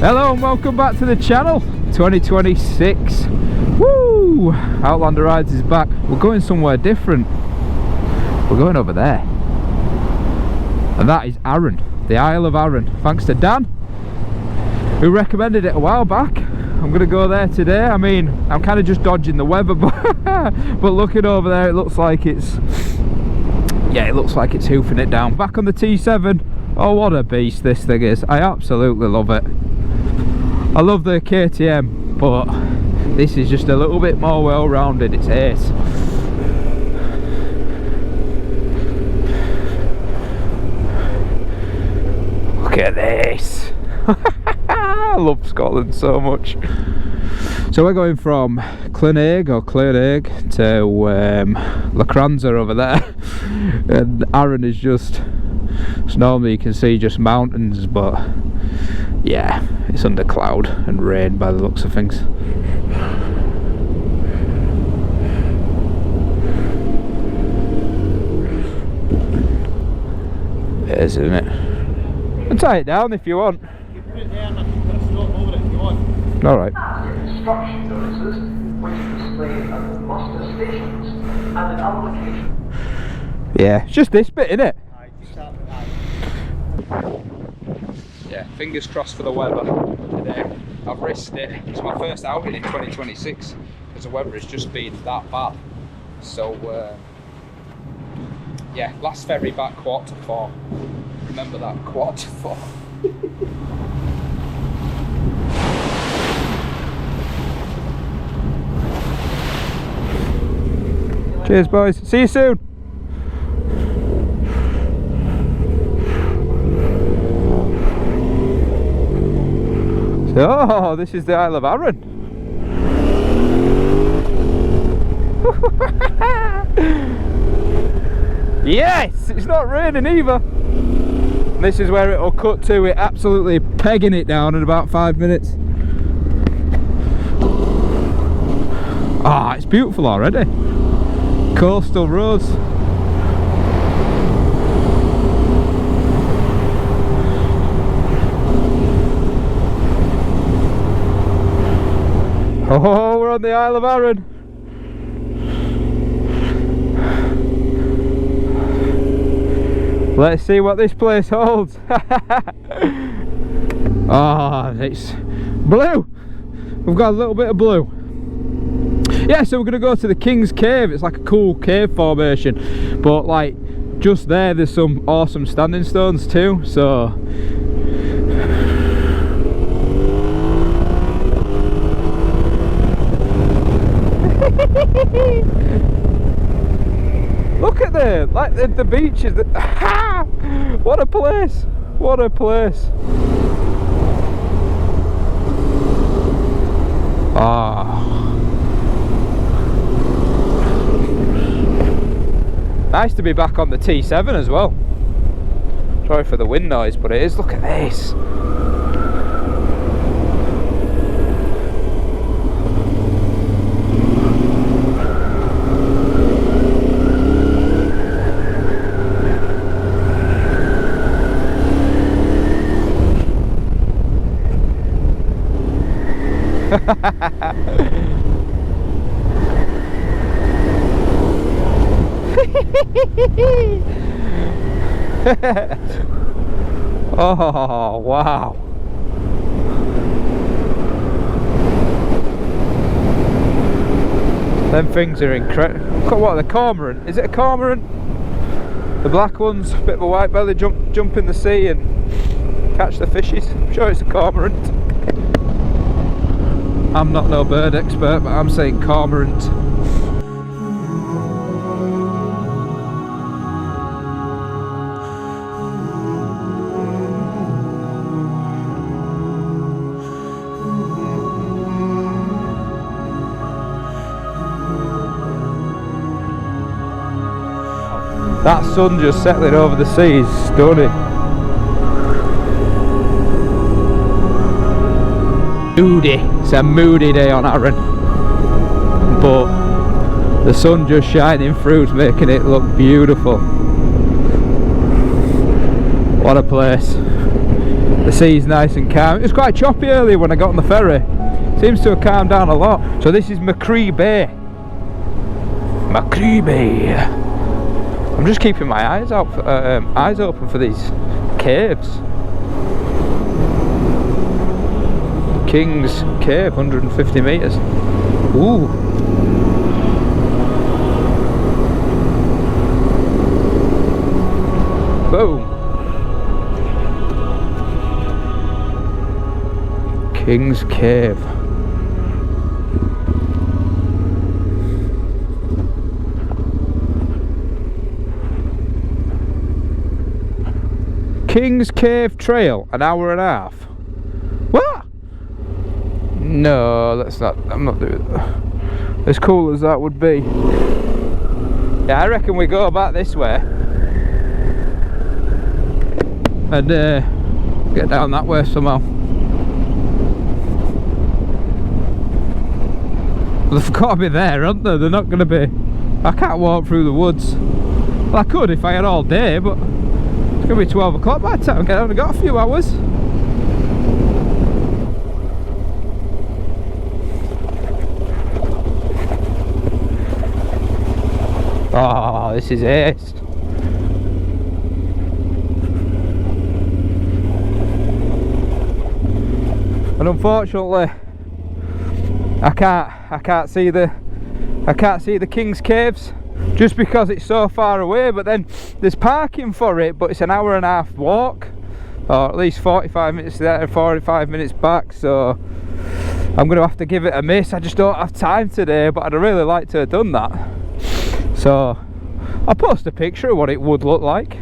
Hello and welcome back to the channel. 2026. Woo! Outlander Rides is back. We're going somewhere different. We're going over there. And that is Arran, the Isle of Arran. Thanks to Dan, who recommended it a while back. I'm going to go there today. I mean, I'm kind of just dodging the weather, but looking over there, it looks like it's... yeah, it looks like it's hoofing it down. Back on the T7. Oh, what a beast this thing is. I absolutely love it. I love the KTM, but this is just a little bit more well-rounded. It's ace. Look at this. I love Scotland so much. So we're going from Claonaig to Lochranza over there, and Arran is just normally you can see just mountains, but yeah, it's under cloud and rain by the looks of things. It is, isn't it? I'll tie it down if you want. You can put it there and I can put a stop over it if you want. Alright. Instruction notices which are displayed at the muster stations and in other locations. Yeah, it's just this bit, innit? Yeah, fingers crossed for the weather today. I've risked it. It's my first outing in 2026 because the weather has just been that bad. So yeah, last ferry back 4:45. Remember that 4:45. Cheers boys, see you soon. Oh, this is the Isle of Arran. Yes, it's not raining either. This is where it'll cut to it absolutely pegging it down in about 5 minutes. Ah, it's beautiful already. Coastal roads. Oh, we're on the Isle of Arran. Let's see what this place holds. Oh, it's blue. We've got a little bit of blue. Yeah, so we're going to go to the King's Cave. It's like a cool cave formation. But like, just there's some awesome standing stones too. So... look at the beaches. What a place! What a place! Ah, nice to be back on the T7 as well. Sorry for the wind noise, but it is. Look at this. Oh wow. Them things are incredible. Look at what, the cormorant. Is it a cormorant? The black ones, a bit of a white belly, jump in the sea and catch the fishes. I'm sure it's a cormorant. I'm not no bird expert, but I'm saying cormorant. That sun just settling over the sea is stunning. Moody. It's a moody day on Arran, but the sun just shining through is making it look beautiful. What a place. The sea's nice and calm. It was quite choppy earlier when I got on the ferry. Seems to have calmed down a lot. So this is Machrie Bay. Machrie Bay. I'm just keeping my eyes open for these caves. King's Cave, 150 metres. Ooh. Boom. King's Cave. King's Cave Trail, an hour and a half. What? No, that's not. I'm not doing that. As cool as that would be. Yeah, I reckon we go back this way and get down that way somehow. They've got to be there, aren't they? They're not going to be. I can't walk through the woods. Well, I could if I had all day, but it's going to be 12 o'clock by the time I get out. I've got a few hours. Oh, this is ace. And unfortunately, I can't see the King's Caves just because it's so far away. But then there's parking for it, but it's an hour and a half walk, or at least 45 minutes there and 45 minutes back. So I'm going to have to give it a miss. I just don't have time today, but I'd really like to have done that. So I'll post a picture of what it would look like.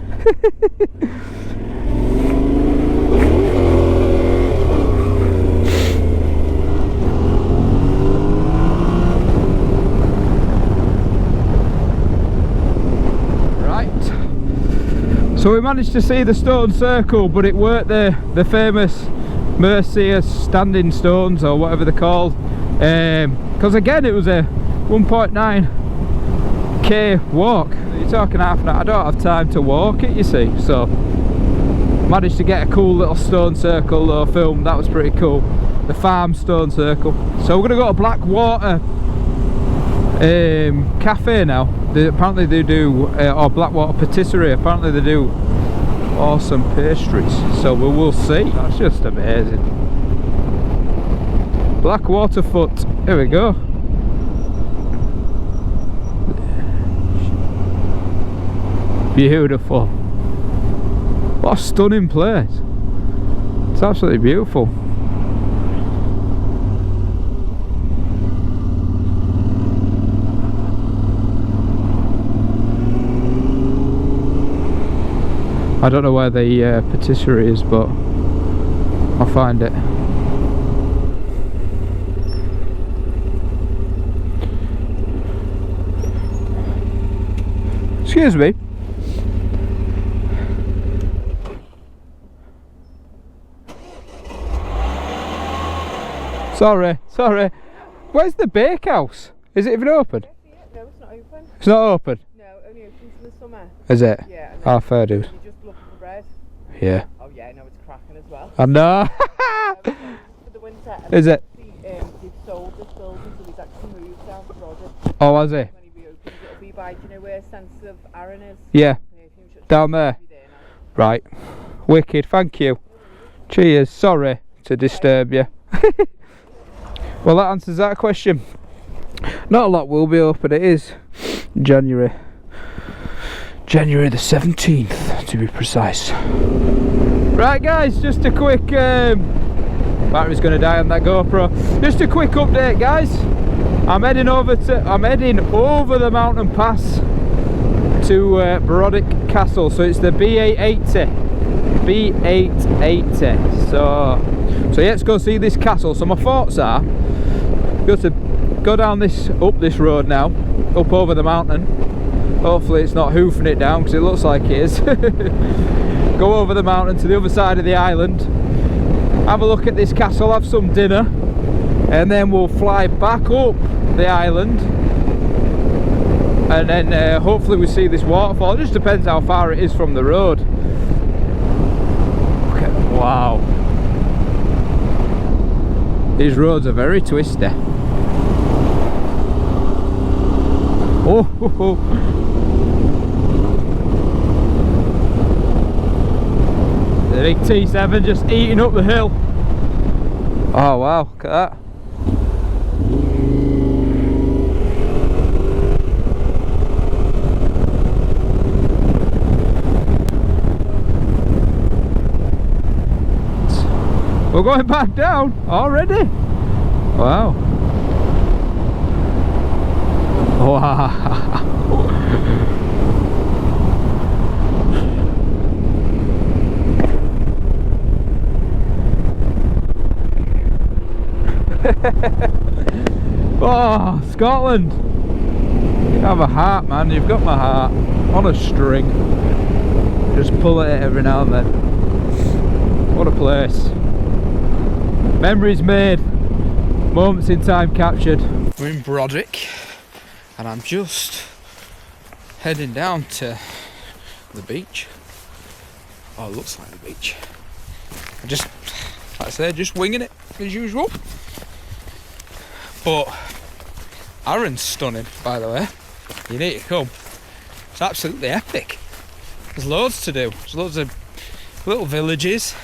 So we managed to see the stone circle, but it weren't the famous Machrie Standing Stones or whatever they're called, because again it was a 1.9k walk. You're talking half an hour. I don't have time to walk it, you see, so managed to get a cool little stone circle though filmed. That was pretty cool, the farm stone circle. So we're gonna go to Blackwater cafe now. Apparently they do, or Blackwater patisserie, apparently they do awesome pastries, so we will see. That's just amazing. Blackwaterfoot, here we go. Beautiful. What a stunning place. It's absolutely beautiful. I don't know where the patisserie is, but I'll find it. Excuse me. Sorry. Where's the bakehouse? Is it even open? No, it's not open. It's not open? No, only opens in the summer. Is it? Yeah. Oh, fair dude. You just look for bread. Yeah. Oh yeah, no, it's cracking as well. I know. For the winter. Is it? They've sold this building, so he's actually moved down to Brodick. Oh, has he? When he reopens, it'll be by, do you know where Isle of Arran is? Yeah. Down there. Right. Wicked, thank you. Cheers. Sorry to disturb you. Well, that answers that question. Not a lot will be open. It is January the 17th to be precise. Right guys, just a quick battery's going to die on that GoPro. Just a quick update guys. I'm heading over the mountain pass to Brodick Castle. So it's the B880. So yeah, let's go see this castle. So my thoughts are go down up this road now, up over the mountain. Hopefully it's not hoofing it down, because it looks like it is. Go over the mountain to the other side of the island, have a look at this castle, have some dinner, and then we'll fly back up the island, and then hopefully we see this waterfall. It just depends how far it is from the road. Okay. Wow. These roads are very twisty. Oh, ho, ho. The big T7 just eating up the hill. Oh wow, look at that. We're going back down already? Wow. Wow. Oh, Scotland. You have a heart, man. You've got my heart on a string. Just pull it every now and then. What a place. Memories made, moments in time captured. We're in Brodick and I'm just heading down to the beach. Oh, it looks like the beach. Like I said, just winging it as usual. But Arran's stunning, by the way. You need to come. It's absolutely epic. There's loads to do. There's loads of little villages,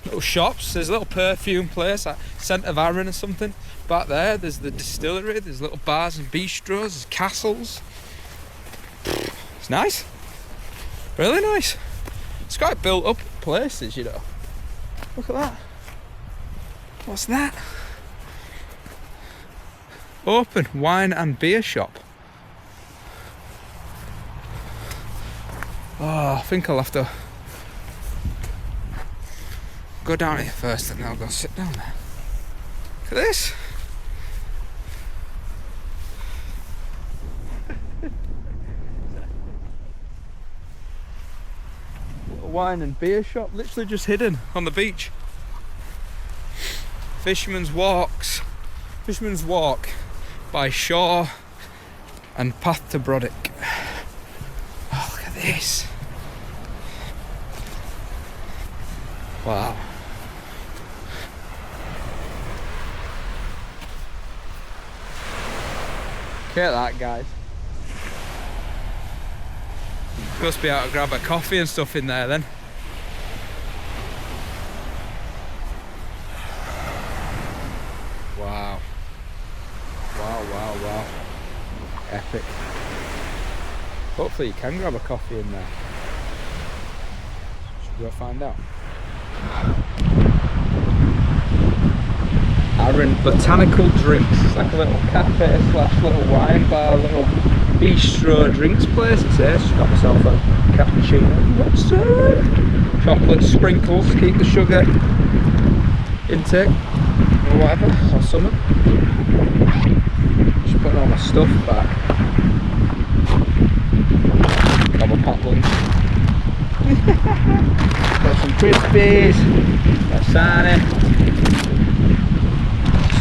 little shops. There's a little perfume place, like Scent of Arran or something. Back there, there's the distillery. There's little bars and bistros. There's castles. It's nice. Really nice. It's quite built up places, you know. Look at that. What's that? Open wine and beer shop. Oh, I think I'll have to go down here first and then I'll go sit down there. Look at this. Little wine and beer shop, literally just hidden on the beach. Fisherman's Walk by shore and path to Brodick. Oh, look at this. Wow. Look at that, guys. Must be able to grab a coffee and stuff in there then. Wow. Wow, wow, wow. Epic. Hopefully you can grab a coffee in there. Should we go find out? Arran Botanical Drinks. It's like a little cafe slash little wine bar, little bistro drinks place. It says. Just got myself a cappuccino. What's that? Chocolate sprinkles, keep the sugar intake or whatever, or something. Just putting all my stuff back. Got my pot lunch. Got some crispies, got sarnie,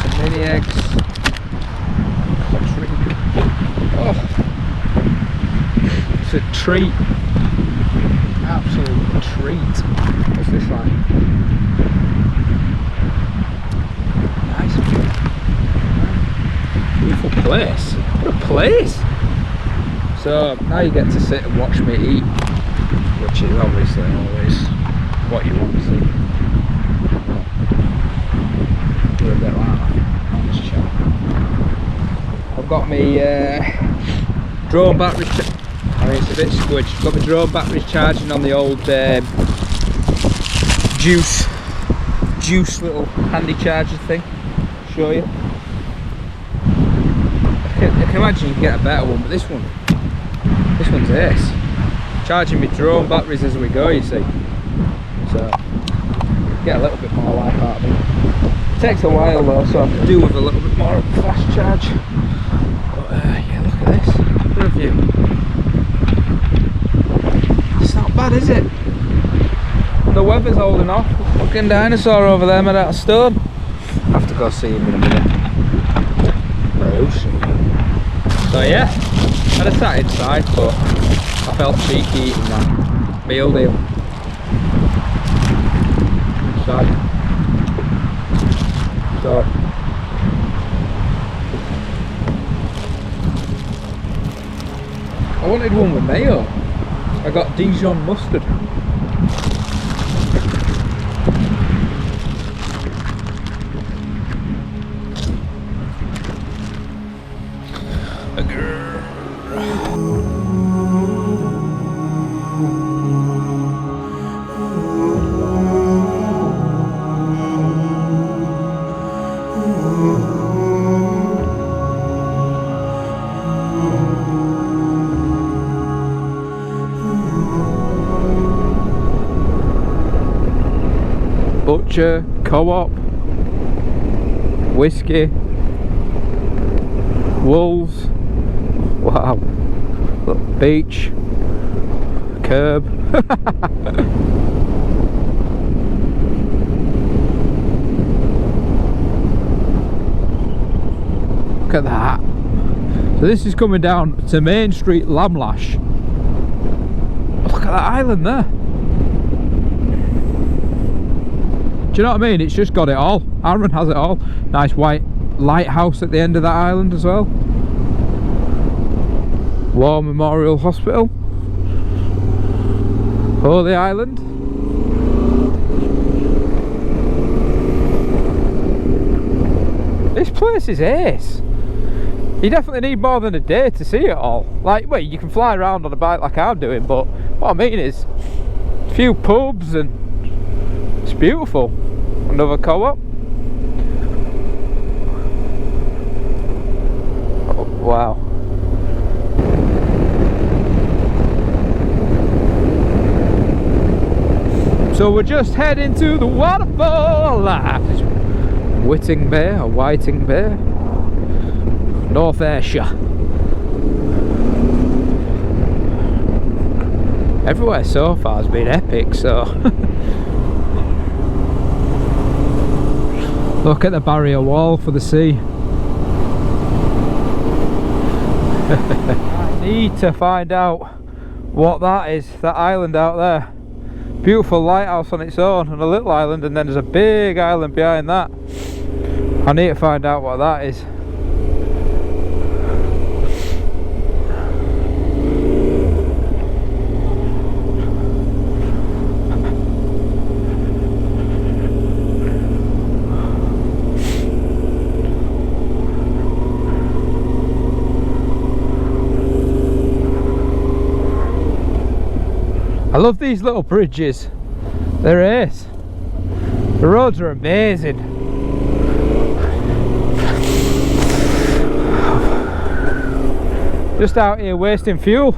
some mini eggs, a treat. Oh, it's a treat, absolute treat. What's this like? Nice, beautiful place. What a place! So now you get to sit and watch me eat, which is obviously always what you want to see. We're a bit like that on this channel. I've got my drone batteries. I mean, it's a bit squidged. I've got my drone batteries charging on the old juice little handy charger thing. Show you. I can imagine you can get a better one, but this one's ace. Charging my drone batteries as we go, you see. So get a little bit more life out of it. It takes a while though, so I can do with a little bit more fast charge. But yeah, look at this. Look at the view. It's not bad, is it? The weather's holding off. Fucking dinosaur over there made out of stone. I have to go see him in a minute. So yeah, I had sat inside, but I felt cheeky eating that meal deal. So I wanted one with mayo. I got Dijon mustard. Butcher, co-op, whiskey, wolves, wow, look, beach, curb. Look at that. So this is coming down to Main Street, Lamlash. Look at that island there. Do you know what I mean? It's just got it all. Arran has it all. Nice white lighthouse at the end of that island as well. War Memorial Hospital. Holy Island. This place is ace. You definitely need more than a day to see it all. Like, well, you can fly around on a bike like I'm doing, but what I mean is a few pubs and it's beautiful. Another co-op. Oh, wow. So we're just heading to the waterfall. Whiting Bay or Whiting Bay, North Ayrshire. Everywhere so far has been epic, so look at the barrier wall for the sea. I need to find out what that is, that island out there. Beautiful lighthouse on its own and a little island, and then there's a big island behind that. I need to find out what that is. I love these little bridges. They're ace. The roads are amazing. Just out here wasting fuel.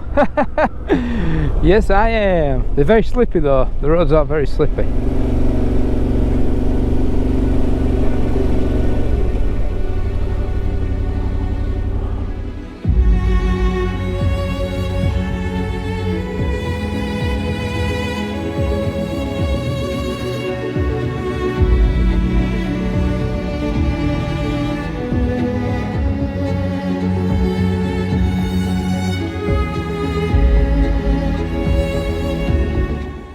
Yes, I am. They're very slippy though. The roads are very slippy.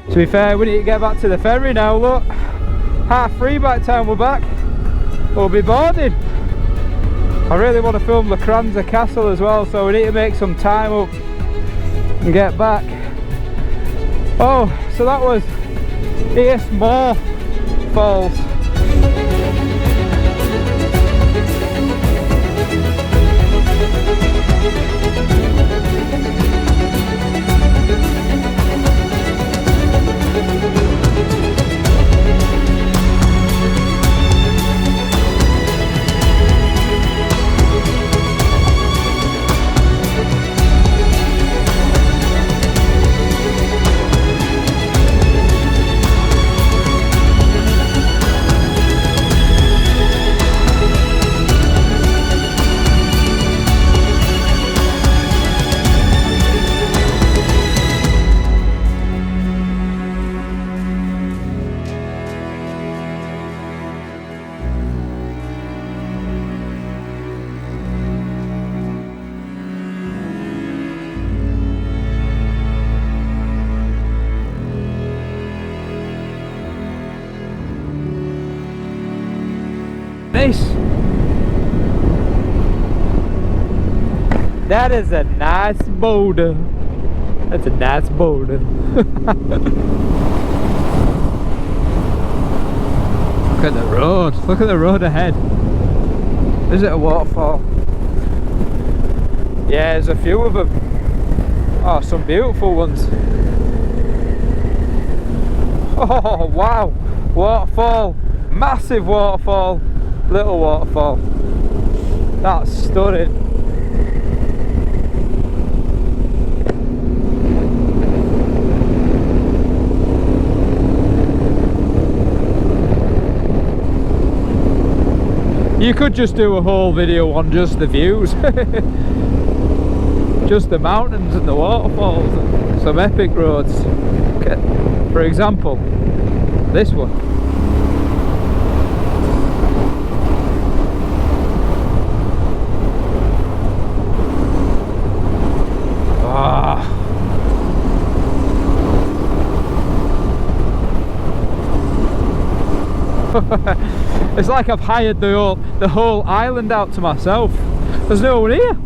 To be fair, we need to get back to the ferry now, look. 3:30 by the time we're back. We'll be boarding. I really want to film Lochranza Castle as well, so we need to make some time up and get back. Oh, so that was Machrie Moor Falls. Nice. That is a nice boulder. That's a nice boulder. Look at the road. Look at the road ahead. Is it a waterfall? Yeah, there's a few of them. Oh, some beautiful ones. Oh wow, waterfall, massive waterfall, little waterfall. That's stunning. You could just do a whole video on just the views. Just the mountains and the waterfalls and some epic roads. Okay. For example, this one. Ah. It's like I've hired the whole island out to myself. There's no one here.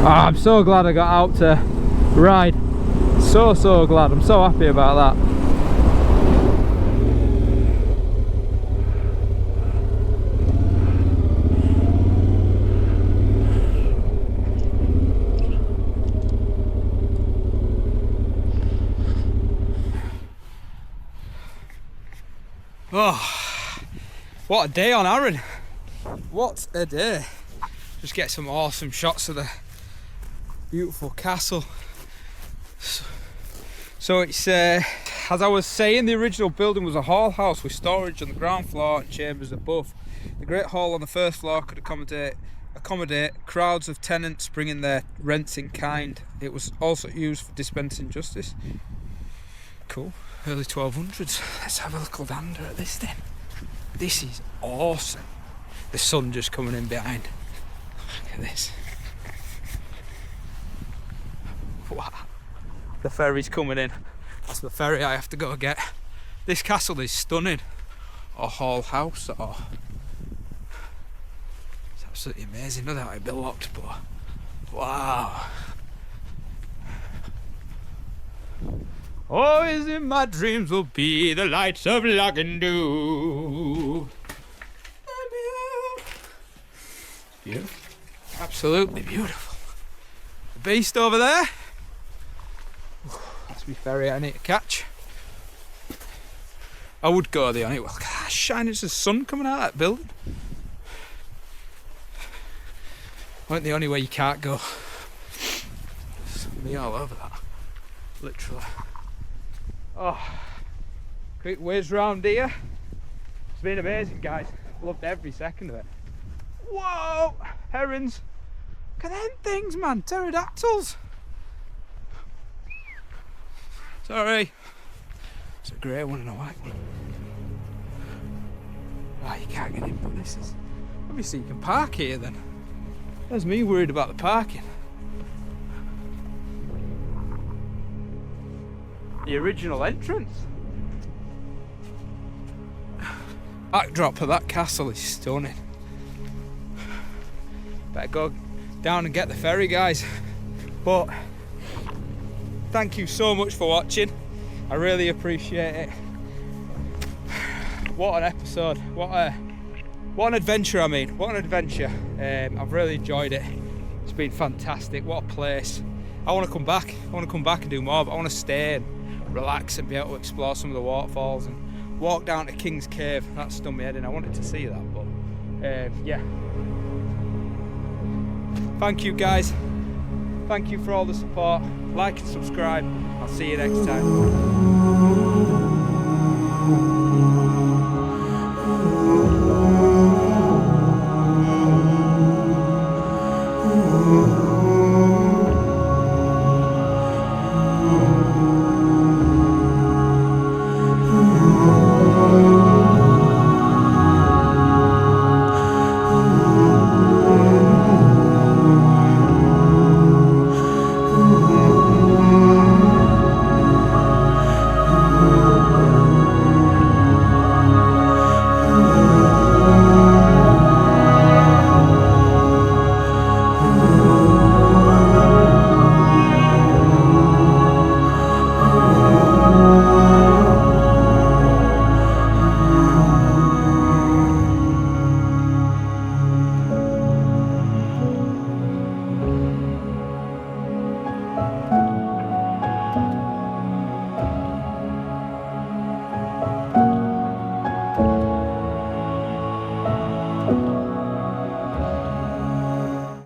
Oh, I'm so glad I got out to ride. So glad. I'm so happy about that. Oh, what a day on Arran. What a day. Just get some awesome shots of the beautiful castle. So it's as I was saying, the original building was a hall house with storage on the ground floor and chambers above. The great hall on the first floor could accommodate crowds of tenants bringing their rents in kind. It was also used for dispensing justice. Cool. Early 1200s. Let's have a little gander at this then. This is awesome. The sun just coming in behind. Look at this. Wow. The ferry's coming in. That's the ferry I have to go get. This castle is stunning. Or hall house, or it's absolutely amazing. No doubt it'd be locked, but wow. Always in my dreams will be the lights of Lochranza. Beautiful. Absolutely beautiful. The beast over there. That's my ferry I need to catch. I would go there on it. Well, gosh, shine, it's the sun coming out of that building. Ain't the only way you can't go. There's me all over that. Literally. Oh, quick whiz round here. It's been amazing, guys. Loved every second of it. Whoa! Herons. Look at them things, man. Pterodactyls. Sorry. It's a grey one and a white one. Oh, you can't get in, but this is... Obviously you can park here then. There's me worried about the parking. The original entrance. Backdrop of that castle is stunning. Better go down and get the ferry, guys. But thank you so much for watching. I really appreciate it. What an episode. What an adventure, I mean. What an adventure. I've really enjoyed it. It's been fantastic. What a place. I want to come back. I want to come back and do more, but I want to stay and relax and be able to explore some of the waterfalls and walk down to King's Cave. That's done me head in. I wanted to see that, but yeah. Thank you, guys. Thank you for all the support. Like and subscribe. I'll see you next time.